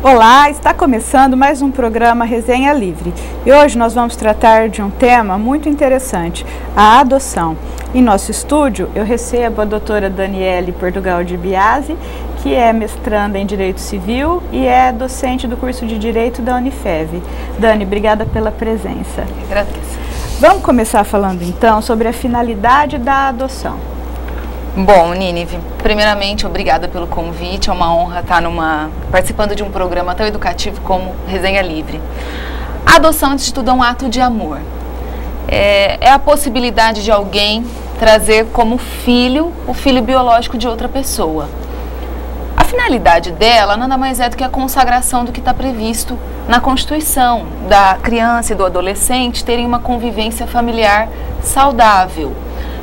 Olá, está começando mais um programa Resenha Livre e hoje nós vamos tratar de um tema muito interessante, a adoção. Em nosso estúdio eu recebo a doutora Daniele Portugal de Biasi, que é mestranda em Direito Civil e é docente do curso de Direito da Unifev. Dani, obrigada pela presença. Agradeço. Vamos começar falando então sobre a finalidade da adoção. Bom, Nínive, primeiramente, obrigada pelo convite, é uma honra estar participando de um programa tão educativo como Resenha Livre. A adoção, antes de tudo, é um ato de amor. É a possibilidade de alguém trazer como filho o filho biológico de outra pessoa. A finalidade dela nada mais é do que a consagração do que está previsto na Constituição, da criança e do adolescente terem uma convivência familiar saudável.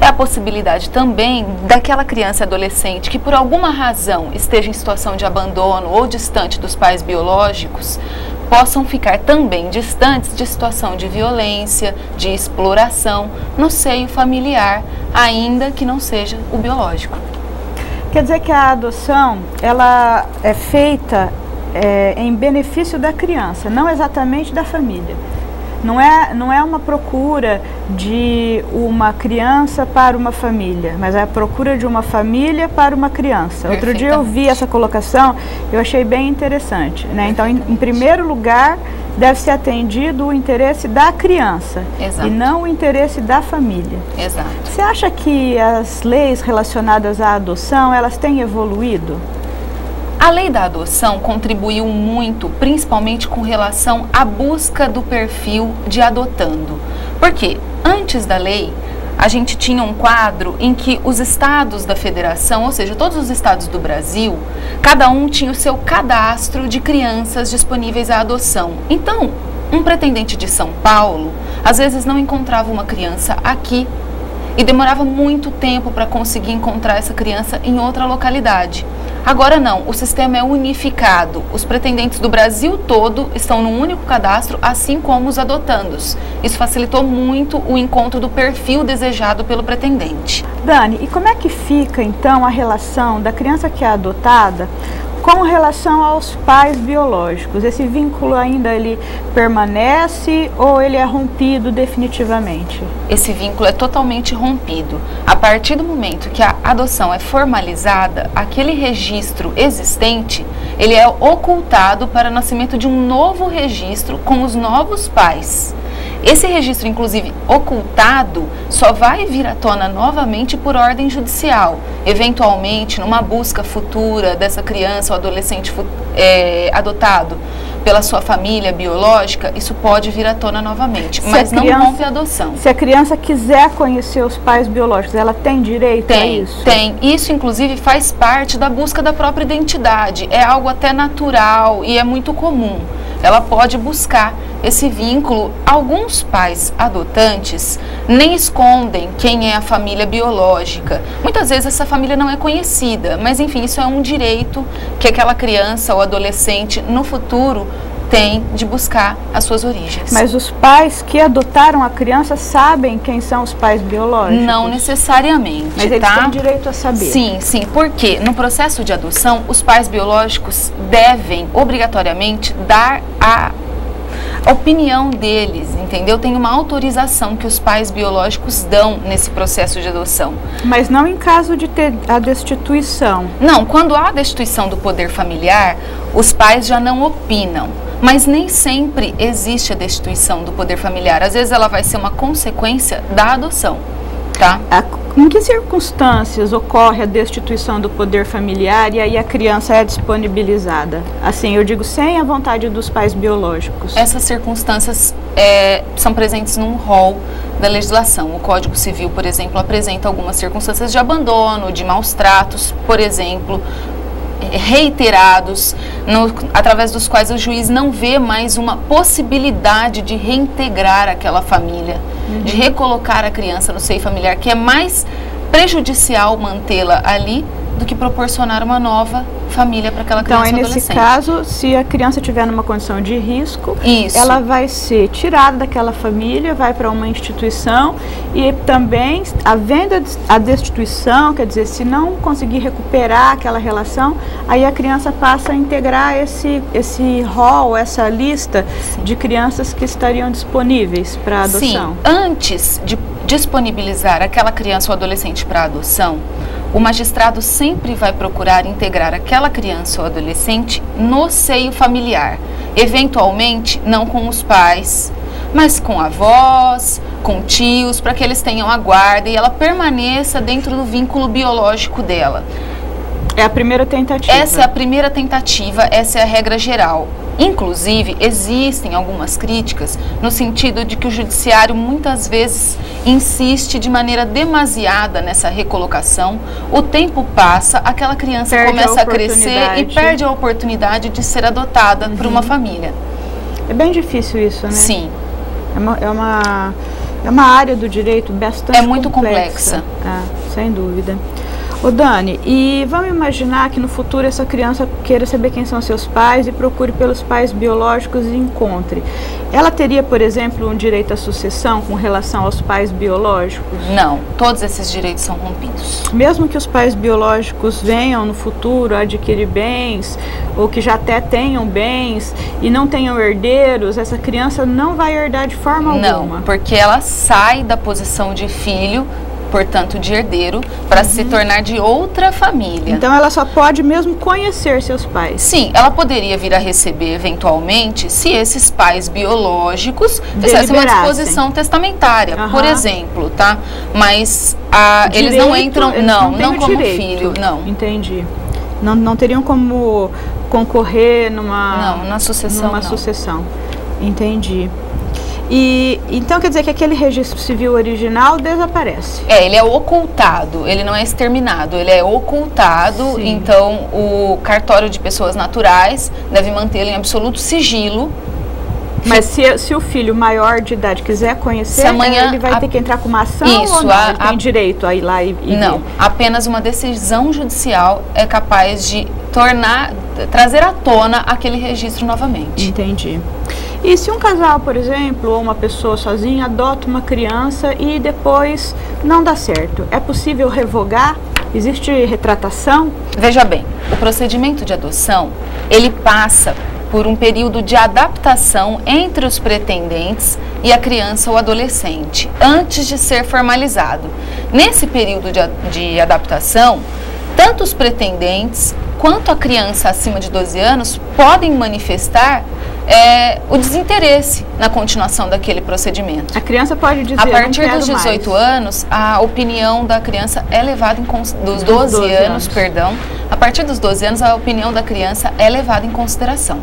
É a possibilidade também daquela criança e adolescente que por alguma razão esteja em situação de abandono ou distante dos pais biológicos, possam ficar também distantes de situação de violência, de exploração no seio familiar, ainda que não seja o biológico. Quer dizer que a adoção, ela é feita em benefício da criança, não exatamente da família. Não é uma procura de uma criança para uma família, mas é a procura de uma família para uma criança. Outro dia eu vi essa colocação, eu achei bem interessante, né? Então, em primeiro lugar, deve ser atendido o interesse da criança. Exato. E não o interesse da família. Exato. Você acha que as leis relacionadas à adoção, elas têm evoluído? A lei da adoção contribuiu muito, principalmente com relação à busca do perfil de adotando. Porque antes da lei, a gente tinha um quadro em que os estados da federação, ou seja, todos os estados do Brasil, cada um tinha o seu cadastro de crianças disponíveis à adoção. Então, um pretendente de São Paulo, às vezes não encontrava uma criança aqui e demorava muito tempo para conseguir encontrar essa criança em outra localidade. Agora não, o sistema é unificado. Os pretendentes do Brasil todo estão num único cadastro, assim como os adotandos. Isso facilitou muito o encontro do perfil desejado pelo pretendente. Dani, e como é que fica então a relação da criança que é adotada com relação aos pais biológicos? Esse vínculo ainda ele permanece ou ele é rompido definitivamente? Esse vínculo é totalmente rompido. A partir do momento que a adoção é formalizada, aquele registro existente, ele é ocultado para o nascimento de um novo registro com os novos pais. Esse registro, inclusive, ocultado, só vai vir à tona novamente por ordem judicial. Eventualmente, numa busca futura dessa criança ou adolescente adotado pela sua família biológica, isso pode vir à tona novamente, mas não rompe a adoção. Se a criança quiser conhecer os pais biológicos, ela tem direito a isso? Tem. Isso, inclusive, faz parte da busca da própria identidade. É algo até natural e é muito comum. Ela pode buscar esse vínculo. Alguns pais adotantes nem escondem quem é a família biológica. Muitas vezes essa família não é conhecida, mas enfim, isso é um direito que aquela criança ou adolescente no futuro tem de buscar as suas origens. Mas os pais que adotaram a criança sabem quem são os pais biológicos? Não necessariamente, mas eles têm direito a saber? Sim, sim, porque no processo de adoção, os pais biológicos devem, obrigatoriamente, dar a opinião deles, entendeu? Tem uma autorização que os pais biológicos dão nesse processo de adoção. Mas não em caso de ter a destituição? Não, quando há a destituição do poder familiar, os pais já não opinam. Mas nem sempre existe a destituição do poder familiar. Às vezes ela vai ser uma consequência da adoção, tá? Em que circunstâncias ocorre a destituição do poder familiar e aí a criança é disponibilizada? Assim, eu digo, sem a vontade dos pais biológicos. Essas circunstâncias são presentes num rol da legislação. O Código Civil, por exemplo, apresenta algumas circunstâncias de abandono, de maus tratos, por exemplo. reiterados, através dos quais o juiz não vê mais uma possibilidade de reintegrar aquela família, de recolocar a criança no seio familiar, que é mais prejudicial mantê-la ali do que proporcionar uma nova família para aquela criança ou adolescente. Então, nesse caso, se a criança estiver numa condição de risco, Isso. ela vai ser tirada daquela família, vai para uma instituição, e também, havendo a destituição, quer dizer, se não conseguir recuperar aquela relação, aí a criança passa a integrar esse rol, essa lista de crianças que estariam disponíveis para adoção. Sim, antes de disponibilizar aquela criança ou adolescente para adoção, o magistrado sempre vai procurar integrar aquela criança ou adolescente no seio familiar, eventualmente não com os pais, mas com avós, com tios, para que eles tenham a guarda e ela permaneça dentro do vínculo biológico dela. É a primeira tentativa. Essa é a primeira tentativa, essa é a regra geral. Inclusive, existem algumas críticas no sentido de que o judiciário muitas vezes insiste de maneira demasiada nessa recolocação. O tempo passa, aquela criança começa a crescer e perde a oportunidade de ser adotada por uma família. É bem difícil isso, né? Sim. É uma área do direito bastante muito complexa. Sem dúvida. Ô Dani, e vamos imaginar que no futuro essa criança queira saber quem são seus pais e procure pelos pais biológicos e encontre. Ela teria, por exemplo, um direito à sucessão com relação aos pais biológicos? Não, todos esses direitos são rompidos. Mesmo que os pais biológicos venham no futuro a adquirir bens, ou que já até tenham bens e não tenham herdeiros, essa criança não vai herdar de forma alguma? Não, porque ela sai da posição de filho, portanto de herdeiro, para se tornar de outra família. Então ela só pode mesmo conhecer seus pais? Sim, ela poderia vir a receber eventualmente se esses pais biológicos fizessem uma disposição testamentária, por exemplo, tá? Mas eles não entram, não como filho, não. Entendi. Não teriam como concorrer numa sucessão. Entendi. E então quer dizer que aquele registro civil original desaparece? Ele é ocultado, ele não é exterminado, ele é ocultado. Sim. Então o cartório de pessoas naturais deve mantê-lo em absoluto sigilo. Mas se o filho maior de idade quiser conhecer, ele vai ter que entrar com uma ação ou não? Ele tem direito a ir lá e não, ver? Apenas uma decisão judicial é capaz de trazer à tona aquele registro novamente. Entendi. E se um casal, por exemplo, ou uma pessoa sozinha adota uma criança e depois não dá certo, é possível revogar? Existe retratação? Veja bem, o procedimento de adoção, ele passa por um período de adaptação entre os pretendentes e a criança ou adolescente, antes de ser formalizado. Nesse período de adaptação, tanto os pretendentes quanto a criança acima de 12 anos podem manifestar o desinteresse na continuação daquele procedimento. A criança pode dizer, a partir dos 18 anos, a opinião da criança é levada em dos 12 anos, perdão. A partir dos 12 anos, a opinião da criança é levada em consideração.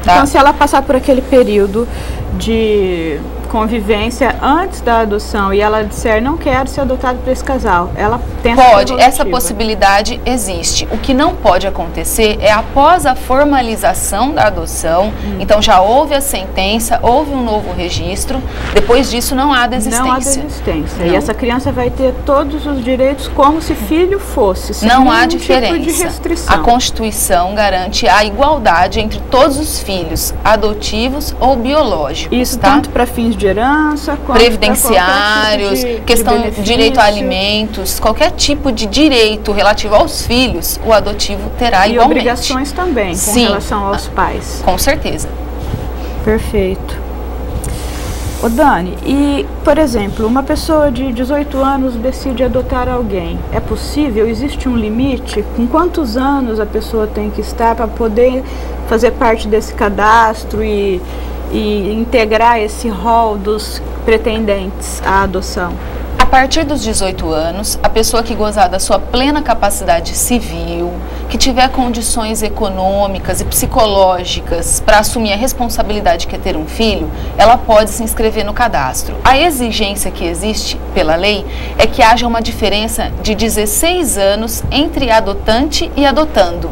Tá? Então, se ela passar por aquele período de convivência antes da adoção e ela disser não quero ser adotado por esse casal, ela tem essa possibilidade existe. O que não pode acontecer é após a formalização da adoção, então já houve a sentença, houve um novo registro, depois disso não há desistência. Não há desistência. Não. E essa criança vai ter todos os direitos como se filho fosse, sem não há diferença. Tipo de restrição. A Constituição garante a igualdade entre todos os filhos, adotivos ou biológicos. Isso tanto para fins de herança, previdenciários, questão de direito a alimentos, qualquer tipo de direito relativo aos filhos, o adotivo terá igualmente. E obrigações também, com relação aos pais. Com certeza. Perfeito. Ô Dani, e, por exemplo, uma pessoa de 18 anos decide adotar alguém. É possível? Existe um limite? Com quantos anos a pessoa tem que estar para poder fazer parte desse cadastro e integrar esse rol dos pretendentes à adoção? A partir dos 18 anos, a pessoa que gozar da sua plena capacidade civil, que tiver condições econômicas e psicológicas para assumir a responsabilidade que é ter um filho, ela pode se inscrever no cadastro. A exigência que existe pela lei é que haja uma diferença de 16 anos entre adotante e adotando.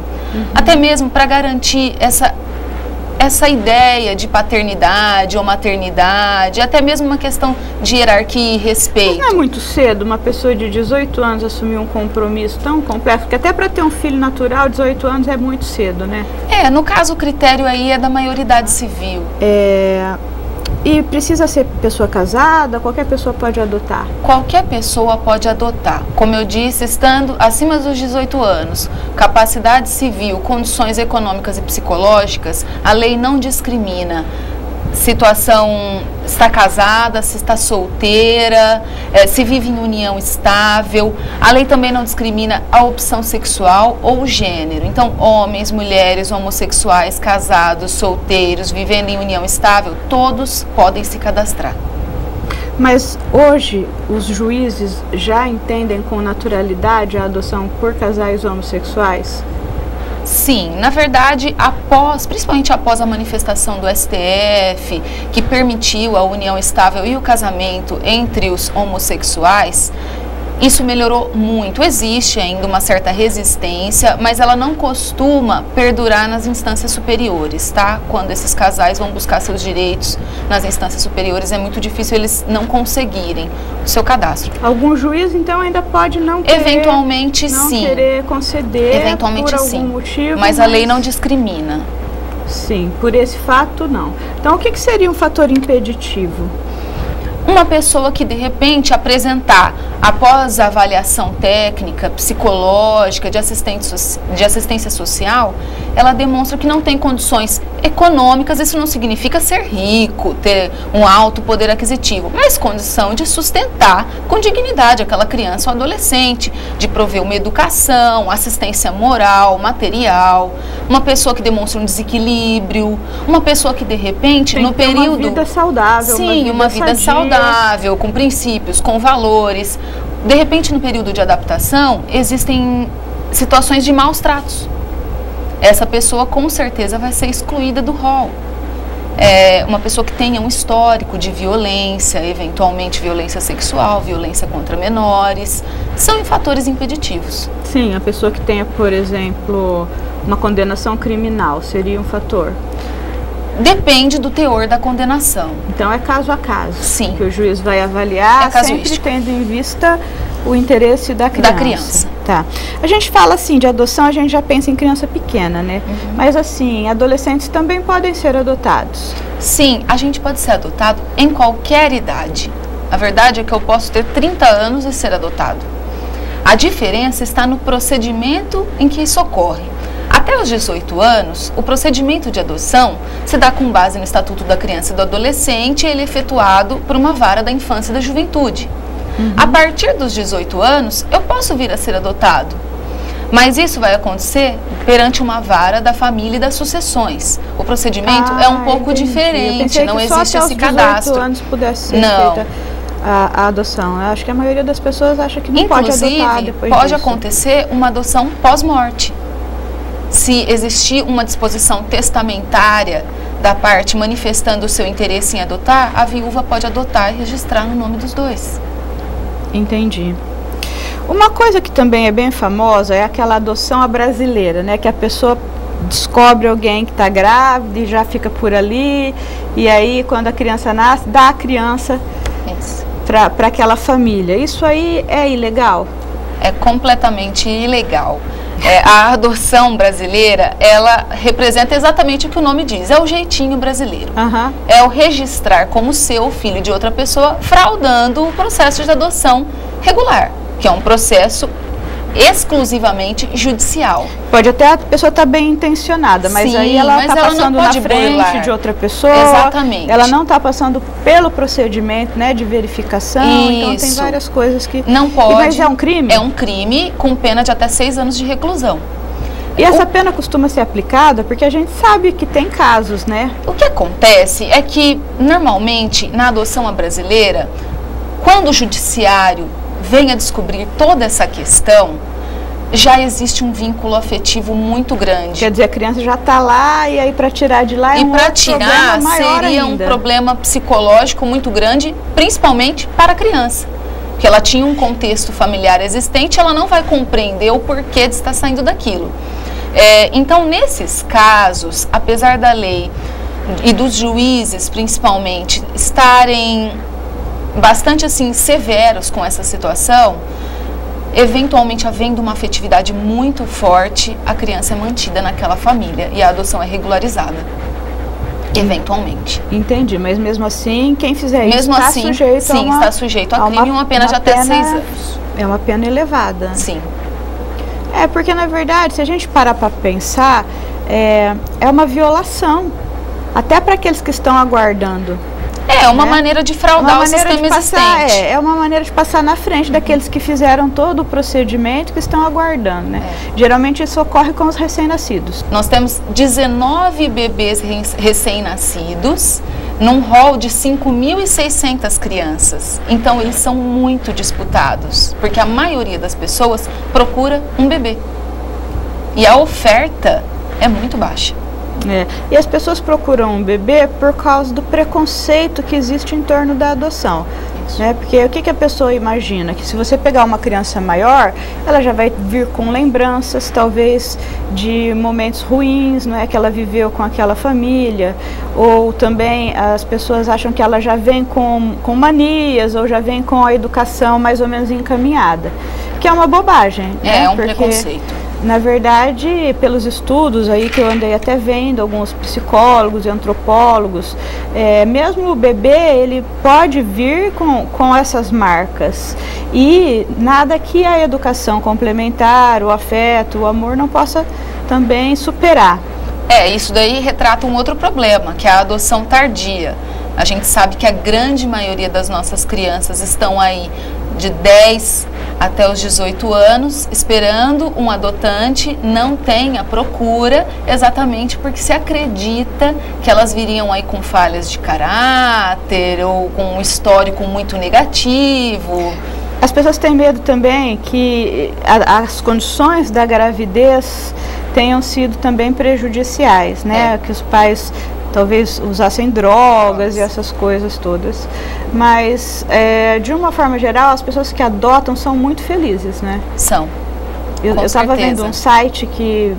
Até mesmo para garantir essa ideia de paternidade ou maternidade, até mesmo uma questão de hierarquia e respeito. Mas não é muito cedo uma pessoa de 18 anos assumir um compromisso tão complexo, porque até para ter um filho natural, 18 anos é muito cedo, né? No caso o critério aí é da maioridade civil. E precisa ser pessoa casada, qualquer pessoa pode adotar? Qualquer pessoa pode adotar. Como eu disse, estando acima dos 18 anos, capacidade civil, condições econômicas e psicológicas, a lei não discrimina. Situação, está casada, se está solteira, se vive em união estável. A lei também não discrimina a opção sexual ou o gênero. Então, homens, mulheres, homossexuais, casados, solteiros, vivendo em união estável, todos podem se cadastrar. Mas hoje os juízes já entendem com naturalidade a adoção por casais homossexuais? Sim, na verdade, principalmente após a manifestação do STF, que permitiu a união estável e o casamento entre os homossexuais, isso melhorou muito. Existe ainda uma certa resistência, mas ela não costuma perdurar nas instâncias superiores, tá? Quando esses casais vão buscar seus direitos nas instâncias superiores, é muito difícil eles não conseguirem o seu cadastro. Algum juiz, então, ainda pode não querer, eventualmente, não sim. querer conceder eventualmente, por algum sim. motivo. Mas a lei não discrimina. Sim, por esse fato, não. Então, o que seria um fator impeditivo? Uma pessoa que de repente apresentar, após a avaliação técnica, psicológica, de assistência social, ela demonstra que não tem condições econômicas. Isso não significa ser rico, ter um alto poder aquisitivo, mas condição de sustentar com dignidade aquela criança ou adolescente, de prover uma educação, assistência moral, material. Uma pessoa que demonstra um desequilíbrio, uma pessoa que de repente tem no período... uma vida saudável. Sim, uma vida saudável, com princípios, com valores. De repente, no período de adaptação, existem situações de maus tratos. Essa pessoa, com certeza, vai ser excluída do rol. Uma pessoa que tenha um histórico de violência, eventualmente violência sexual, violência contra menores, são fatores impeditivos. Sim, a pessoa que tenha, por exemplo, uma condenação criminal seria um fator. Depende do teor da condenação. Então é caso a caso. Sim. Que o juiz vai avaliar, sempre tendo em vista o interesse da criança. Tá. A gente fala assim, de adoção, a gente já pensa em criança pequena, né? Mas assim, adolescentes também podem ser adotados. Sim, a gente pode ser adotado em qualquer idade. A verdade é que eu posso ter 30 anos e ser adotado. A diferença está no procedimento em que isso ocorre. Até os 18 anos, o procedimento de adoção se dá com base no Estatuto da Criança e do Adolescente e ele é efetuado por uma vara da infância e da juventude. A partir dos 18 anos, eu posso vir a ser adotado, mas isso vai acontecer perante uma vara da família e das sucessões. O procedimento é um pouco diferente, não existe esse cadastro. Só até os 18 anos pudesse ser feita a adoção. Eu acho que a maioria das pessoas acha que não pode adotar depois disso. Pode acontecer uma adoção pós-morte. Se existir uma disposição testamentária da parte manifestando o seu interesse em adotar, a viúva pode adotar e registrar no nome dos dois. Entendi. Uma coisa que também é bem famosa é aquela adoção à brasileira, né? Que a pessoa descobre alguém que está grávida e já fica por ali, e aí quando a criança nasce, dá a criança para aquela família. Isso aí é ilegal? É completamente ilegal. A adoção brasileira, ela representa exatamente o que o nome diz, é o jeitinho brasileiro. É o registrar como seu filho de outra pessoa, fraudando o processo de adoção regular, que é um processo exclusivamente judicial. Pode até a pessoa estar bem intencionada, mas sim, aí ela está passando na frente de outra pessoa. Exatamente. Ela não está passando pelo procedimento, né, de verificação. Isso. Então tem várias coisas que... Não pode. Mas é um crime? É um crime com pena de até 6 anos de reclusão. E essa pena costuma ser aplicada porque a gente sabe que tem casos, né? O que acontece é que, normalmente, na adoção brasileira, quando o judiciário vem a descobrir toda essa questão, já existe um vínculo afetivo muito grande. Quer dizer, a criança já está lá e aí para tirar de lá é um outro problema maior seria ainda. Um problema psicológico muito grande, principalmente para a criança. Porque ela tinha um contexto familiar existente, ela não vai compreender o porquê de estar saindo daquilo. Então, nesses casos, apesar da lei e dos juízes, principalmente, estarem bastante assim severos com essa situação, eventualmente, havendo uma afetividade muito forte, a criança é mantida naquela família e a adoção é regularizada. Eventualmente. Entendi, mas mesmo assim, quem fizer isso está sujeito a uma... está sujeito a crime e uma pena de até 6 anos. É uma pena elevada. Sim. Porque, na verdade, se a gente parar para pensar, é uma violação, até para aqueles que estão aguardando. É uma maneira de fraudar o sistema existente. É uma maneira de passar na frente daqueles que fizeram todo o procedimento, que estão aguardando, né? Geralmente isso ocorre com os recém-nascidos. Nós temos 19 bebês recém-nascidos num rol de 5.600 crianças. Então eles são muito disputados, porque a maioria das pessoas procura um bebê. E a oferta é muito baixa. E as pessoas procuram um bebê por causa do preconceito que existe em torno da adoção. Porque o que a pessoa imagina? Que se você pegar uma criança maior, ela já vai vir com lembranças, talvez, de momentos ruins, que ela viveu com aquela família. Ou também as pessoas acham que ela já vem com manias, ou já vem com a educação mais ou menos encaminhada. Que é uma bobagem. É um preconceito. Na verdade, pelos estudos aí que eu andei até vendo, alguns psicólogos e antropólogos, mesmo o bebê, ele pode vir com essas marcas. E nada que a educação complementar, o afeto, o amor não possa também superar. Isso daí retrata um outro problema, que é a adoção tardia. A gente sabe que a grande maioria das nossas crianças estão aí de 10 até os 18 anos, esperando um adotante, não tem a procura, exatamente porque se acredita que elas viriam aí com falhas de caráter ou com um histórico muito negativo. As pessoas têm medo também que as condições da gravidez tenham sido também prejudiciais, que os pais talvez usassem drogas e essas coisas todas. Mas, de uma forma geral, as pessoas que adotam são muito felizes, São. Eu estava vendo um site que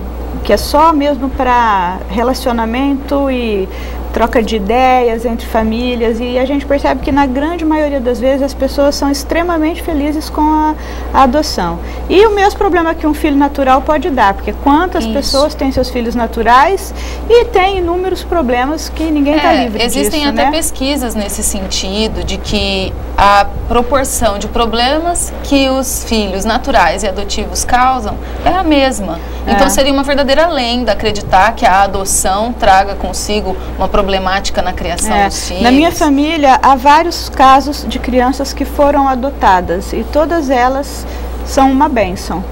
é só mesmo para relacionamento e troca de ideias entre famílias, e a gente percebe que na grande maioria das vezes as pessoas são extremamente felizes com a adoção. E o mesmo problema que um filho natural pode dar, porque quantas pessoas têm seus filhos naturais e tem inúmeros problemas que ninguém está livre disso. Existem até pesquisas nesse sentido, de que a proporção de problemas que os filhos naturais e adotivos causam é a mesma. Então seria uma verdadeira lenda acreditar que a adoção traga consigo uma problemática na criação dos filhos. Na minha família há vários casos de crianças que foram adotadas e todas elas são uma bênção.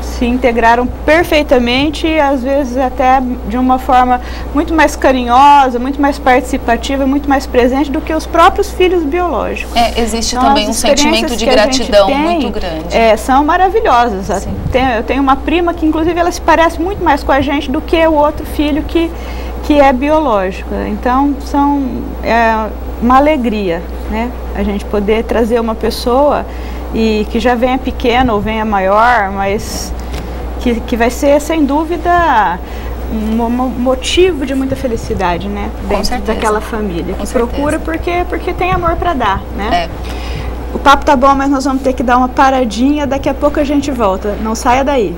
Se integraram perfeitamente e às vezes até de uma forma muito mais carinhosa, muito mais participativa, muito mais presente do que os próprios filhos biológicos. Existe então, também um sentimento de gratidão muito grande. São maravilhosas. Eu tenho uma prima que inclusive ela se parece muito mais com a gente do que o outro filho que é biológico. Então é uma alegria, a gente poder trazer uma pessoa e que já venha pequena ou venha maior, mas que vai ser sem dúvida um motivo de muita felicidade, dentro daquela família que procura porque tem amor para dar, O papo tá bom, mas nós vamos ter que dar uma paradinha, daqui a pouco a gente volta. Não saia daí.